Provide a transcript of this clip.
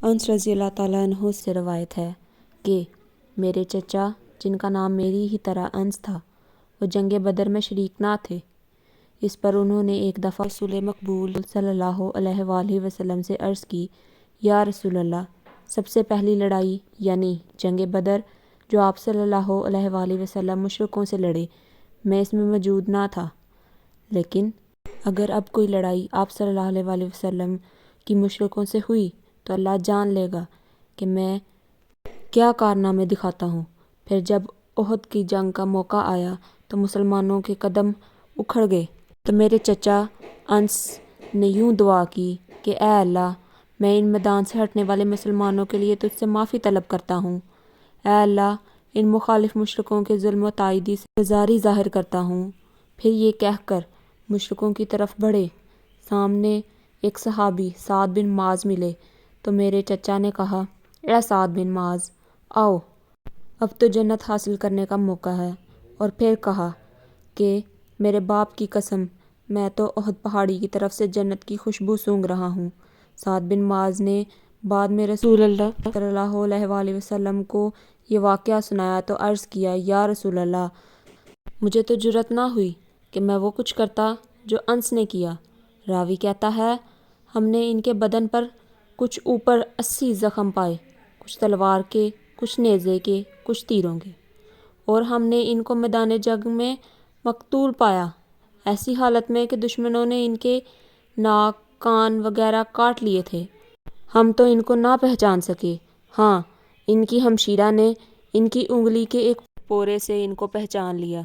انس رضی اللہ تعالیٰ عنہ سے روایت ہے کہ میرے چچا جن کا نام میری ہی طرح انس تھا وہ جنگ بدر میں شریک نہ تھے۔ اس پر انہوں نے ایک دفعہ رسول مقبول صلی اللہ علیہ وآلہ وسلم سے عرض کی، یا رسول اللہ، سب سے پہلی لڑائی یعنی جنگ بدر جو آپ صلی اللہ علیہ وآلہ وسلم مشرکوں سے لڑے، میں اس میں موجود نہ تھا، لیکن اگر اب کوئی لڑائی آپ صلی اللہ علیہ وآلہ وسلم کی مشرکوں سے ہوئی تو اللہ جان لے گا کہ میں کیا کارنامے دکھاتا ہوں۔ پھر جب احد کی جنگ کا موقع آیا تو مسلمانوں کے قدم اکھڑ گئے تو میرے چچا انس نے یوں دعا کی کہ اے اللہ، میں ان میدان سے ہٹنے والے مسلمانوں کے لیے تجھ سے معافی طلب کرتا ہوں۔ اے اللہ، ان مخالف مشرکوں کے ظلم و تعیدی سے بیزاری ظاہر کرتا ہوں۔ پھر یہ کہہ کر مشرکوں کی طرف بڑھے۔ سامنے ایک صحابی سعد بن معاذ ملے تو میرے چچا نے کہا، اے سعد بن معاذ، آؤ، اب تو جنت حاصل کرنے کا موقع ہے۔ اور پھر کہا کہ میرے باپ کی قسم، میں تو احد پہاڑی کی طرف سے جنت کی خوشبو سونگھ رہا ہوں۔ سعد بن معاذ نے بعد میں رسول اللہ صلی اللہ علیہ وآلہ وسلم کو یہ واقعہ سنایا تو عرض کیا، یا رسول اللہ، مجھے تو جرأت نہ ہوئی کہ میں وہ کچھ کرتا جو انس نے کیا۔ راوی کہتا ہے، ہم نے ان کے بدن پر کچھ اوپر 80 زخم پائے، کچھ تلوار کے، کچھ نیزے کے، کچھ تیروں کے، اور ہم نے ان کو میدان جنگ میں مقتول پایا، ایسی حالت میں کہ دشمنوں نے ان کے ناک، کان وغیرہ کاٹ لیے تھے۔ ہم تو ان کو نہ پہچان سکے، ہاں ان کی ہمشیرہ نے ان کی انگلی کے ایک پورے سے ان کو پہچان لیا۔